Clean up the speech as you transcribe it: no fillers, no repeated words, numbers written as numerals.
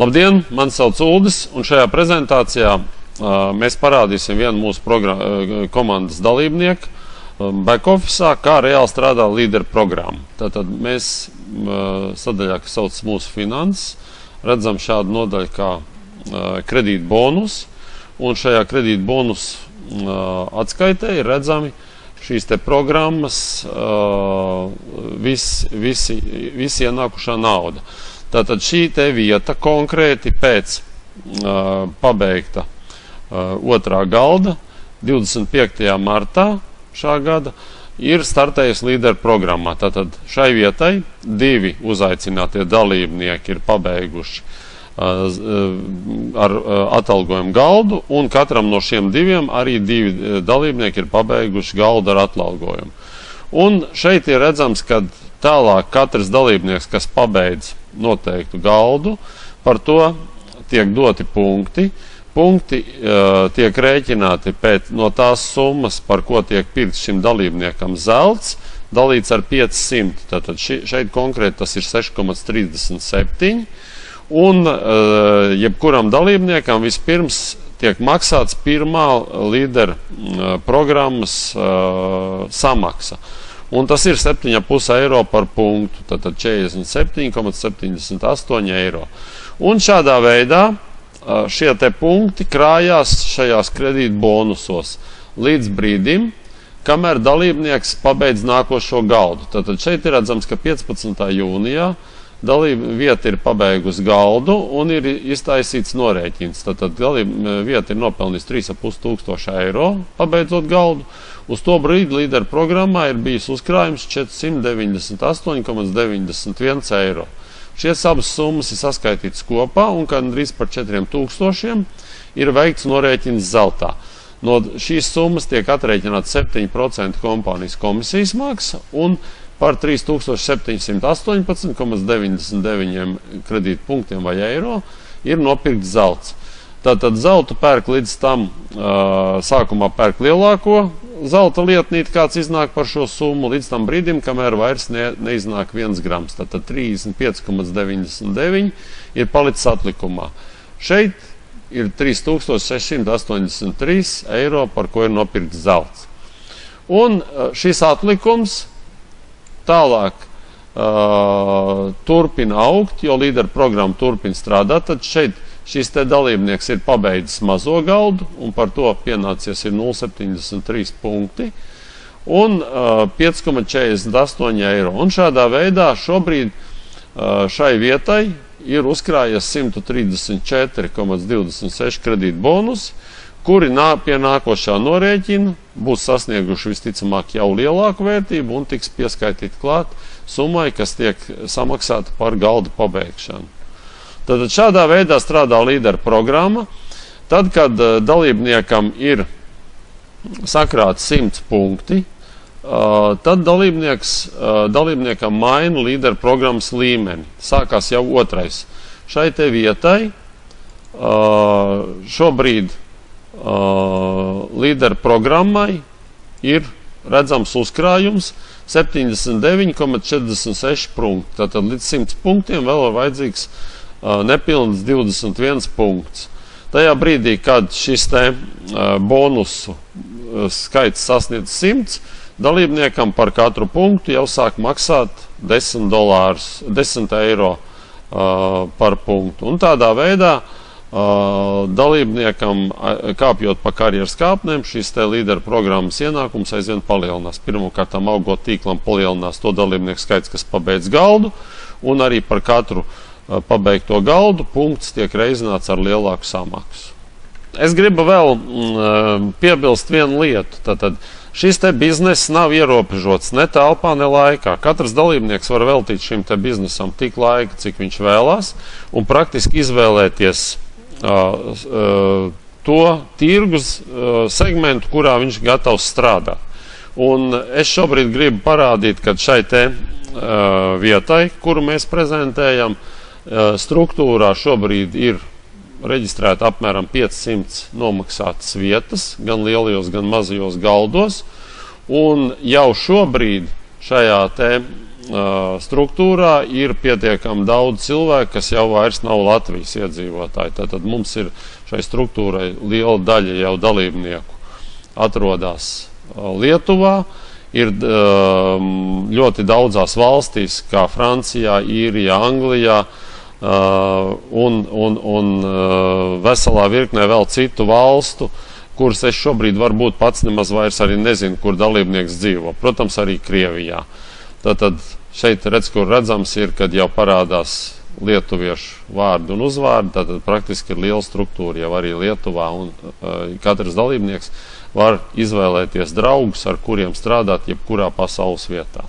Labdien, mani sauc Uldis, un šajā prezentācijā mēs parādīsim vienu mūsu komandas dalībnieku back-office'ā, kā reāli strādā līderu programma. Tātad mēs sadaļā, kas sauc mūsu finanses, redzam šādu nodaļu kā kredīt bonus, un šajā kredīt bonus atskaitē ir redzami šīs te programmas visi ienākušā nauda. Tātad šī te vieta konkrēti pēc pabeigta otrā galda 25. martā šā gada ir startējusi līderu programmā. Tātad šai vietai 2 uzaicinātie dalībnieki ir pabeiguši ar atalgojumu galdu, un katram no šiem 2 arī 2 dalībnieki ir pabeiguši galdu ar atalgojumu. Un šeit ir redzams, ka tālāk katrs dalībnieks, kas pabeidz noteiktu galdu, par to tiek doti punkti. Punkti tiek rēķināti no tās summas, par ko tiek pirkts šim dalībniekam zelts, dalīts ar 500. Tātad šeit konkrēti tas ir 6,37. Un jebkuram dalībniekam vispirms tiek maksāts pirmā līdera programmas samaksa. Un tas ir 7,5 eiro par punktu, tātad 47,78 eiro. Un šādā veidā šie te punkti krājās šajās kredīt bonusos līdz brīdim, kamēr dalībnieks pabeidz nākošo galdu. Tātad šeit ir redzams, ka 15. jūnijā dalība vieta ir pabeigusi galdu un ir iztaisīts norēķins. Tātad dalība vieta ir nopelnījusi 3,5 eiro, pabeidzot galdu. Uz to brīdi līderu programmā ir bijis uzkrājums 498,91 eiro. Šies abas summas ir saskaitītas kopā, un gandrīz par 4,000 ir veikts norēķins zeltā. No šīs summas tiek atrēķināts 7% kompānijas komisijas maksa, un par 3718,99 kredītpunktiem vai eiro ir nopirkts zelts. Tātad zeltu pērk līdz tam, sākumā pērk lielāko zelta lietnīti, kāds iznāk par šo summu, līdz tam brīdim, kamēr vairs neiznāk 1 grams. Tātad 35,99 ir palicis atlikumā. Šeit ir 3683 eiro, par ko ir nopirkts zelts. Un šis atlikums tālāk turpina augt, jo līderu programma turpina strādāt. Tad šeit šis te dalībnieks ir pabeidzis mazo galdu, un par to pienācies ir 0,73 punkti un 5,48 eiro. Un šādā veidā šobrīd šai vietai ir uzkrājies 134,26 kredīt bonusi, kuri pie nākošā norēķina būs sasnieguši visticamāk jau lielāku vērtību un tiks pieskaitīti klāt summai, kas tiek samaksāta par galda pabeigšanu. Tad šādā veidā strādā līderu programma. Tad, kad dalībniekam ir sakrāti 100 punkti, tad dalībniekam maina līderu programmas līmeni. Sākās jau otrais. Šai te vietai šobrīd līderu programmai ir redzams uzkrājums 79,46 punkti. Tātad līdz 100 punktiem vēl ir vajadzīgs nepilns 21 punkts. Tajā brīdī, kad šis te bonusu skaits sasniedz 100, dalībniekam par katru punktu jau sāk maksāt $10 eiro par punktu. Un tādā veidā dalībniekam, kāpjot pa karjeras kāpnēm, šīs te līderu programmas ienākums aizvien palielinās. Pirmkārt, augot tīklam palielinās to dalībnieku skaits, kas pabeidz galdu, un arī par katru pabeigto galdu punkts tiek reizināts ar lielāku samaksu. Es gribu vēl piebilst vienu lietu. Tātad šis te bizness nav ierobežots ne telpā, ne laikā. Katrs dalībnieks var veltīt šim te biznesam tik laika, cik viņš vēlās, un praktiski izvēlēties to tirgus segmentu, kurā viņš gatavs strādāt. Un es šobrīd gribu parādīt, ka šai te vietai, kuru mēs prezentējam, struktūrā šobrīd ir reģistrēta apmēram 500 nomaksātas vietas, gan lielajos, gan mazajos galdos, un jau šobrīd šajā te struktūrā ir pietiekami daudz cilvēku, kas jau vairs nav Latvijas iedzīvotāji. Tātad mums ir šai struktūrai liela daļa jau dalībnieku atrodas Lietuvā, ir ļoti daudzās valstīs, kā Francijā, Īrijā, Anglijā, un veselā virknē vēl citu valstu, kuras es šobrīd varbūt pats nemaz vairs arī nezinu, kur dalībnieks dzīvo. Protams, arī Krievijā. Tātad šeit kur redzams ir, kad jau parādās lietuviešu vārdu un uzvārdu, tātad praktiski ir liela struktūra jau arī Lietuvā, un katrs dalībnieks var izvēlēties draugus, ar kuriem strādāt jebkurā pasaules vietā.